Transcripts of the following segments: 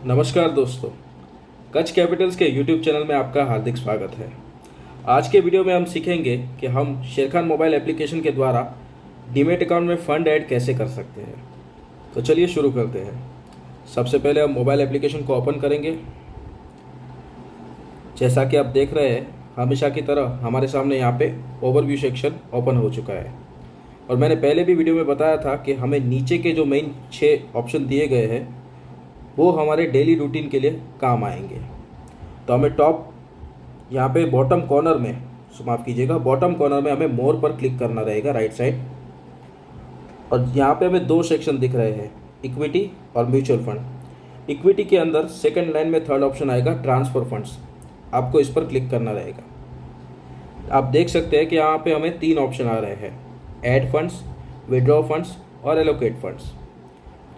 नमस्कार दोस्तों, कच कैपिटल्स के यूट्यूब चैनल में आपका हार्दिक स्वागत है। आज के वीडियो में हम सीखेंगे कि हम शेरखान मोबाइल एप्लीकेशन के द्वारा डीमैट अकाउंट में फ़ंड ऐड कैसे कर सकते हैं। तो चलिए शुरू करते हैं। सबसे पहले हम मोबाइल एप्लीकेशन को ओपन करेंगे। जैसा कि आप देख रहे हैं, हमेशा की तरह हमारे सामने यहाँ पे ओवरव्यू सेक्शन ओपन हो चुका है। और मैंने पहले भी वीडियो में बताया था कि हमें नीचे के जो मेन 6 ऑप्शन दिए गए हैं वो हमारे डेली रूटीन के लिए काम आएंगे। तो हमें टॉप यहाँ पे बॉटम कॉर्नर में, माफ़ कीजिएगा, बॉटम कॉर्नर में हमें मोर पर क्लिक करना रहेगा राइट साइड। और यहाँ पे हमें 2 सेक्शन दिख रहे हैं, इक्विटी और म्यूचुअल फंड। इक्विटी के अंदर सेकंड लाइन में थर्ड ऑप्शन आएगा ट्रांसफ़र फंड्स, आपको इस पर क्लिक करना रहेगा। आप देख सकते हैं कि यहाँ पे हमें 3 ऑप्शन आ रहे हैं, ऐड फंड्स, विड्रॉ फंड्स और एलोकेट फंड्स।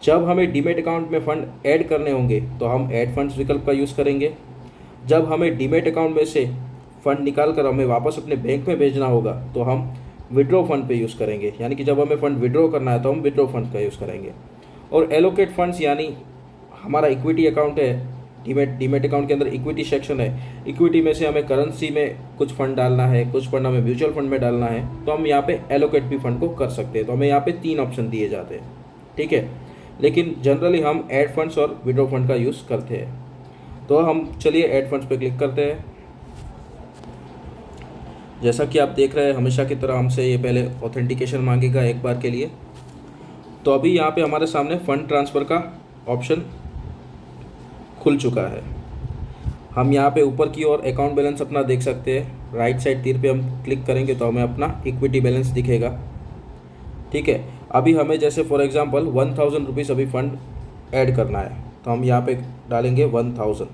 जब हमें डीमैट अकाउंट में फ़ंड ऐड करने होंगे तो हम ऐड फंड्स विकल्प का यूज़ करेंगे। जब हमें डीमैट अकाउंट में से फ़ंड निकाल कर हमें वापस अपने बैंक में भेजना होगा तो हम विड्रॉ फंड पे यूज़ करेंगे, यानी कि जब हमें फ़ंड विड्रॉ करना है तो हम विड्रॉ फंड का यूज़ करेंगे। और एलोकेट फंड्स यानी हमारा इक्विटी अकाउंट है, डीमैट अकाउंट के अंदर इक्विटी सेक्शन है। इक्विटी में से हमें करेंसी में कुछ फ़ंड डालना है, कुछ फंड हमें म्यूचुअल फंड में डालना है, तो हम यहाँ पे एलोकेट भी फंड को कर सकते हैं। तो हमें यहाँ पे 3 ऑप्शन दिए जाते हैं, ठीक है। लेकिन जनरली हम ऐड फंड्स और विड्रॉ फंड का यूज़ करते हैं। तो हम चलिए ऐड फंड्स पे क्लिक करते हैं। जैसा कि आप देख रहे हैं, हमेशा की तरह हमसे ये पहले ऑथेंटिकेशन मांगेगा एक बार के लिए। तो अभी यहाँ पे हमारे सामने फ़ंड ट्रांसफ़र का ऑप्शन खुल चुका है। हम यहाँ पे ऊपर की ओर अकाउंट बैलेंस अपना देख सकते हैं। राइट साइड तीर पे हम क्लिक करेंगे तो हमें अपना इक्विटी बैलेंस दिखेगा, ठीक है। अभी हमें जैसे फॉर एग्जांपल 1000 रुपीज़ अभी फ़ंड ऐड करना है, तो हम यहाँ पे डालेंगे 1000।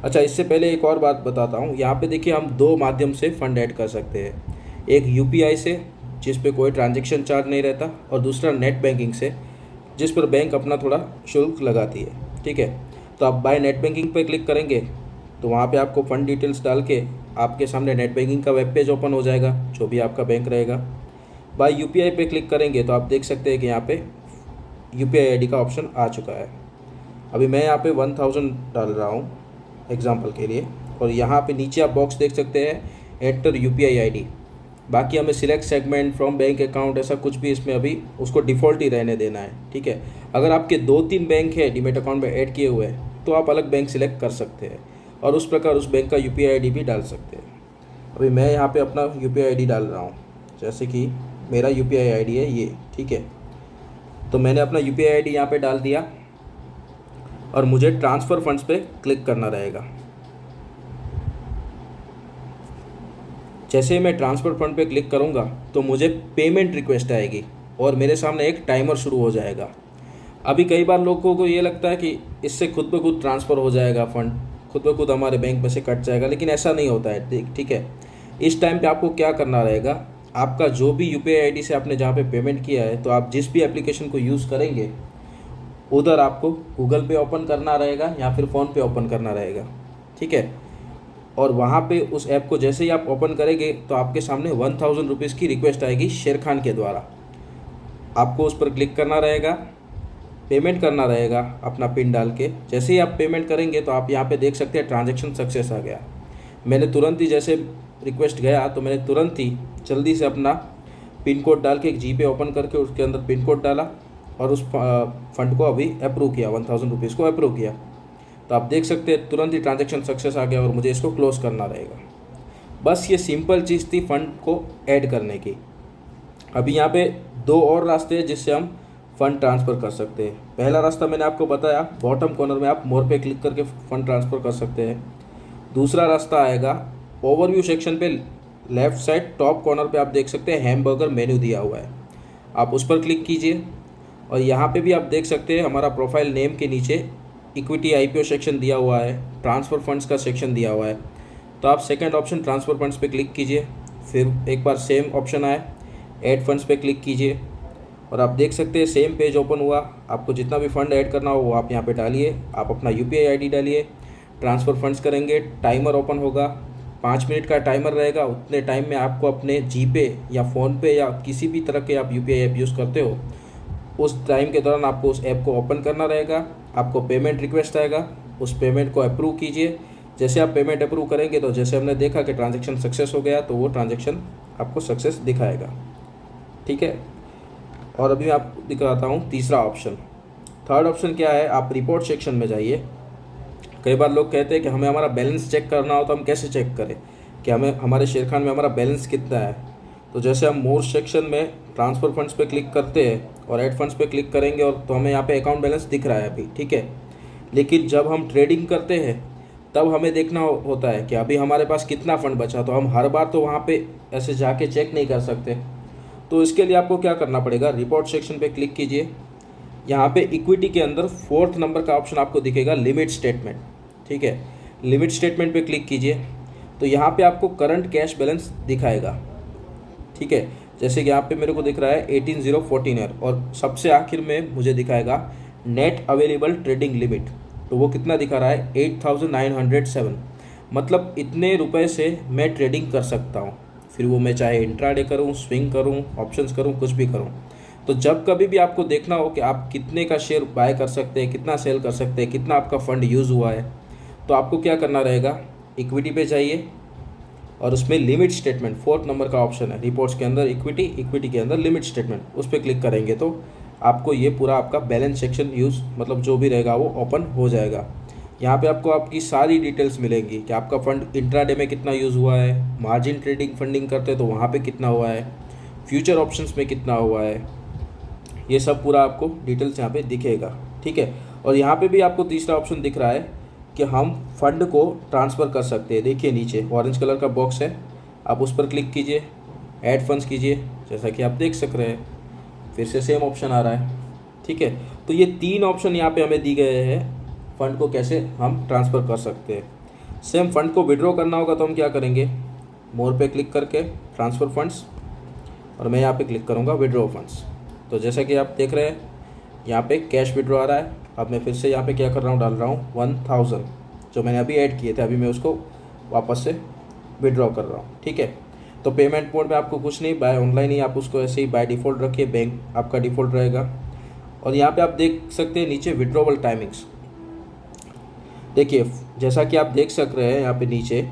अच्छा, इससे पहले एक और बात बताता हूँ। यहाँ पे देखिए, हम 2 माध्यम से फ़ंड ऐड कर सकते हैं। एक यूपीआई से, जिस पे कोई ट्रांजैक्शन चार्ज नहीं रहता, और दूसरा नेट बैंकिंग से, जिस पर बैंक अपना थोड़ा शुल्क लगाती है, ठीक है। तो आप बाय नेट बैंकिंग पर क्लिक करेंगे तो वहाँ पर आपको फ़ंड डिटेल्स डाल के आपके सामने नेट बैंकिंग का वेब पेज ओपन हो जाएगा, जो भी आपका बैंक रहेगा। बाय यूपीआई पे क्लिक करेंगे तो आप देख सकते हैं कि यहाँ पे यूपीआई आईडी का ऑप्शन आ चुका है। अभी मैं यहाँ पे 1000 डाल रहा हूँ एग्जांपल के लिए, और यहाँ पे नीचे आप बॉक्स देख सकते हैं, एंटर यूपीआई आईडी। बाकी हमें select segment from bank account ऐसा कुछ भी इसमें अभी उसको डिफ़ॉल्ट ही रहने देना है, ठीक है। अगर आपके 2-3 बैंक है डीमैट अकाउंट में ऐड किए हुए हैं तो आप अलग बैंक सिलेक्ट कर सकते हैं और उस प्रकार उस बैंक का यूपीआई आईडी भी डाल सकते हैं। अभी मैं यहाँ पर अपना यूपीआई आईडी डाल रहा हूँ, जैसे कि मेरा यूपीआई आईडी है ये, ठीक है। तो मैंने अपना यूपीआई आईडी यहाँ पे डाल दिया और मुझे ट्रांसफ़र फंड्स पे क्लिक करना रहेगा। जैसे ही मैं ट्रांसफ़र फंड पे क्लिक करूँगा तो मुझे पेमेंट रिक्वेस्ट आएगी और मेरे सामने एक टाइमर शुरू हो जाएगा। अभी कई बार लोगों को ये लगता है कि इससे खुद ब खुद ट्रांसफ़र हो जाएगा, फ़ंड खुद ब खुद हमारे बैंक में से कट जाएगा, लेकिन ऐसा नहीं होता है, ठीक है। इस टाइम पे आपको क्या करना रहेगा, आपका जो भी यूपीआई आईडी से आपने जहाँ पे पेमेंट किया है, तो आप जिस भी एप्लीकेशन को यूज़ करेंगे उधर आपको गूगल पे ओपन करना रहेगा या फिर फ़ोन पे ओपन करना रहेगा, ठीक है। और वहाँ पे उस ऐप को जैसे ही आप ओपन करेंगे तो आपके सामने 1000 रुपीज़ की रिक्वेस्ट आएगी शेरखान के द्वारा। आपको उस पर क्लिक करना रहेगा, पेमेंट करना रहेगा अपना पिन डाल के। जैसे ही आप पेमेंट करेंगे तो आप यहाँ पर देख सकते हैं ट्रांजेक्शन सक्सेस आ गया। मैंने तुरंत ही जैसे रिक्वेस्ट गया तो मैंने तुरंत ही जल्दी से अपना पिन कोड डाल के एक जीपे ओपन करके उसके अंदर पिन कोड डाला और उस फंड को अभी अप्रूव किया, 1000 रुपीज़ को अप्रूव किया। तो आप देख सकते हैं तुरंत ही ट्रांजैक्शन सक्सेस आ गया और मुझे इसको क्लोज़ करना रहेगा। बस ये सिंपल चीज़ थी फ़ंड को ऐड करने की। अभी यहाँ पे 2 और रास्ते हैं जिससे हम फ़ंड ट्रांसफ़र कर सकते हैं। पहला रास्ता मैंने आपको बताया, बॉटम कॉर्नर में आप मोर पे क्लिक करके फ़ंड ट्रांसफ़र कर सकते हैं। दूसरा रास्ता आएगा, ओवरव्यू सेक्शन पे लेफ़्ट साइड टॉप कॉर्नर पे आप देख सकते हैं हैमबर्गर मेन्यू दिया हुआ है, आप उस पर क्लिक कीजिए। और यहाँ पे भी आप देख सकते हैं हमारा प्रोफाइल नेम के नीचे इक्विटी आईपीओ सेक्शन दिया हुआ है, ट्रांसफ़र फंड्स का सेक्शन दिया हुआ है। तो आप सेकंड ऑप्शन ट्रांसफ़र फंड्स पे क्लिक कीजिए, फिर एक बार सेम ऑप्शन आए ऐड फंड्स पे क्लिक कीजिए और आप देख सकते हैं सेम पेज ओपन हुआ। आपको जितना भी फ़ंड ऐड करना हो वो आप यहाँ पर डालिए, आप अपना यूपीआई आईडी डालिए, ट्रांसफ़र फंड्स करेंगे, टाइमर ओपन होगा, 5 मिनट का टाइमर रहेगा। उतने टाइम में आपको अपने जीपे या फ़ोनपे या किसी भी तरह के आप यूपीआई ऐप यूज़ करते हो, उस टाइम के दौरान आपको उस ऐप को ओपन करना रहेगा आपको पेमेंट रिक्वेस्ट आएगा, उस पेमेंट को अप्रूव कीजिए। जैसे आप पेमेंट अप्रूव करेंगे तो जैसे हमने देखा कि ट्रांजैक्शन सक्सेस हो गया, तो वो ट्रांजैक्शन आपको सक्सेस दिखाएगा। ठीक है, और अभी मैं आपको दिखाता हूँ तीसरा ऑप्शन। थर्ड ऑप्शन क्या है, आप रिपोर्ट सेक्शन में जाइए। कई बार लोग कहते हैं कि हमें हमारा बैलेंस चेक करना हो तो हम कैसे चेक करें कि हमें हमारे शेर खान में हमारा बैलेंस कितना है। तो जैसे हम मोर सेक्शन में ट्रांसफ़र फंड्स पे क्लिक करते हैं और ऐड फंड्स पे क्लिक करेंगे, और तो हमें यहाँ पे अकाउंट बैलेंस दिख रहा है अभी। ठीक है, लेकिन जब हम ट्रेडिंग करते हैं तब हमें देखना होता है कि अभी हमारे पास कितना फ़ंड बचा। तो हम हर बार तो वहाँ पे ऐसे जाके चेक नहीं कर सकते। तो इसके लिए आपको क्या करना पड़ेगा, रिपोर्ट सेक्शन पे क्लिक कीजिए। यहाँ पे इक्विटी के अंदर 4th नंबर का ऑप्शन आपको दिखेगा, लिमिट स्टेटमेंट। ठीक है, लिमिट स्टेटमेंट पे क्लिक कीजिए। तो यहाँ पे आपको करंट कैश बैलेंस दिखाएगा। ठीक है, जैसे कि यहाँ पे मेरे को दिख रहा है 18,014 और सबसे आखिर में मुझे दिखाएगा नेट अवेलेबल ट्रेडिंग लिमिट। तो वो कितना दिखा रहा है, 8,907। मतलब इतने रुपए से मैं ट्रेडिंग कर सकता हूँ। फिर वो मैं चाहे इंट्राडे करूँ, स्विंग करूँ, ऑप्शंस करूँ, कुछ भी करूँ। तो जब कभी भी आपको देखना हो कि आप कितने का शेयर बाय कर सकते हैं, कितना सेल कर सकते हैं, कितना आपका फ़ंड यूज़ हुआ है, तो आपको क्या करना रहेगा, इक्विटी पे जाइए और उसमें लिमिट स्टेटमेंट 4th नंबर का ऑप्शन है। रिपोर्ट्स के अंदर इक्विटी, इक्विटी के अंदर लिमिट स्टेटमेंट, उस पर क्लिक करेंगे तो आपको ये पूरा आपका बैलेंस सेक्शन यूज़ मतलब जो भी रहेगा वो ओपन हो जाएगा। यहाँ पे आपको आपकी सारी डिटेल्स मिलेंगी कि आपका फ़ंड इंट्राडे में कितना यूज़ हुआ है, मार्जिन ट्रेडिंग फंडिंग करते हैं तो वहाँ पे कितना हुआ है, फ्यूचर ऑप्शंस में कितना हुआ है, ये सब पूरा आपको डिटेल्स यहाँ पे दिखेगा। ठीक है, और यहाँ पे भी आपको तीसरा ऑप्शन दिख रहा है कि हम फंड को ट्रांसफ़र कर सकते हैं। देखिए नीचे ऑरेंज कलर का बॉक्स है, आप उस पर क्लिक कीजिए, ऐड फंड्स कीजिए, जैसा कि आप देख सक रहे हैं फिर से सेम ऑप्शन आ रहा है। ठीक है, तो ये 3 ऑप्शन यहाँ पे हमें दी गए हैं फ़ंड को कैसे हम ट्रांसफ़र कर सकते हैं। सेम फंड को विड्रॉ करना होगा तो हम क्या करेंगे, मोर पे क्लिक करके ट्रांसफ़र फंड्स, और मैं यहाँ पे क्लिक करूँगा विड्रॉ फंड्स। तो जैसा कि आप देख रहे हैं यहाँ पे कैश विड्रॉ आ रहा है। अब मैं फिर से यहाँ पे क्या कर रहा हूँ, डाल रहा हूँ 1,000 जो मैंने अभी ऐड किए थे, अभी मैं उसको वापस से विड्रॉ कर रहा हूँ। ठीक है, तो पेमेंट मोड में आपको कुछ नहीं, बाय ऑनलाइन ही आप उसको ऐसे ही बाय डिफ़ॉल्ट रखिए, बैंक आपका डिफ़ॉल्ट रहेगा। और यहाँ पे आप देख सकते हैं नीचे विड्रॉवल टाइमिंग्स। देखिए जैसा कि आप देख सक रहे हैं यहाँ पे नीचे,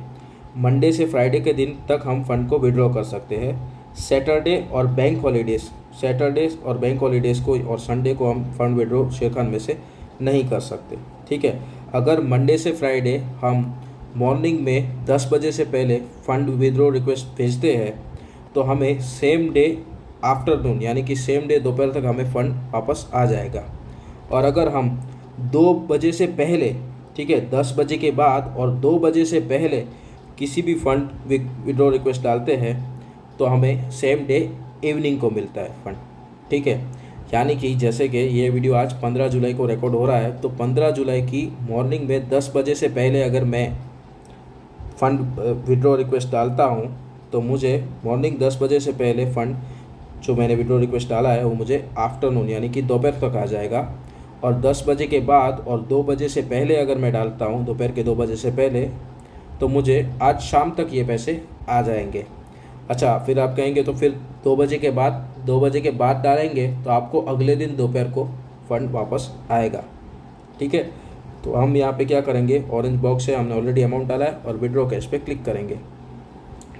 मंडे से फ्राइडे के दिन तक हम फंड को विड्रॉ कर सकते हैं। सैटरडे और बैंक हॉलीडेज़ को और संडे को हम फंड विड्रॉ शेर खान में से नहीं कर सकते। ठीक है, अगर मंडे से फ्राइडे हम मॉर्निंग में 10 बजे से पहले फ़ंड विड्रॉ रिक्वेस्ट भेजते हैं तो हमें सेम डे आफ्टरनून यानी कि सेम डे दोपहर तक हमें फ़ंड वापस आ जाएगा। और अगर हम 2 बजे से पहले, ठीक है, 10 बजे के बाद और 2 बजे से पहले किसी भी फ़ंड विड्रॉ रिक्वेस्ट डालते हैं तो हमें सेम डे इवनिंग को मिलता है फ़ंड। ठीक है, यानी कि जैसे कि ये वीडियो आज 15 जुलाई को रिकॉर्ड हो रहा है, तो 15 जुलाई की मॉर्निंग में 10 बजे से पहले अगर मैं फ़ंड विड्रॉ रिक्वेस्ट डालता हूँ तो मुझे मॉर्निंग 10 बजे से पहले फ़ंड जो मैंने विड्रॉ रिक्वेस्ट डाला है वो मुझे आफ्टरनून यानी कि दोपहर तक आ जाएगा। और 10 बजे के बाद और 2 बजे से पहले अगर मैं डालता हूँ, दोपहर के 2 बजे से पहले, तो मुझे आज शाम तक ये पैसे आ जाएंगे। अच्छा, फिर आप कहेंगे तो फिर 2 बजे के बाद डालेंगे तो आपको अगले दिन दोपहर को फ़ंड वापस आएगा। ठीक है, तो हम यहाँ पे क्या करेंगे, ऑरेंज बॉक्स है, हमने ऑलरेडी अमाउंट डाला है और विड्रॉ कैश पे क्लिक करेंगे।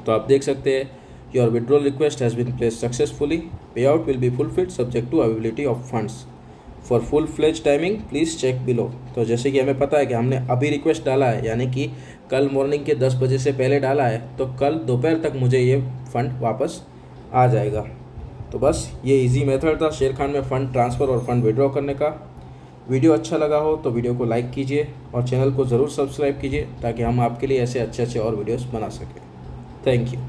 तो आप देख सकते हैं your withdrawal request has been placed successfully, pay out will be fulfilled subject to availability of funds, for full fledge timing please check below. तो जैसे कि हमें पता है कि हमने अभी रिक्वेस्ट डाला है यानी कि कल मॉर्निंग के 10 बजे से पहले डाला है, तो कल दोपहर तक मुझे ये फ़ंड वापस आ जाएगा। तो बस ये इजी मेथड था शेर खान में फ़ंड ट्रांसफ़र और फ़ंड विड्रॉ करने का। वीडियो अच्छा लगा हो तो वीडियो को लाइक कीजिए और चैनल को ज़रूर सब्सक्राइब कीजिए ताकि हम आपके लिए ऐसे अच्छे और वीडियोस बना सकें। Thank you.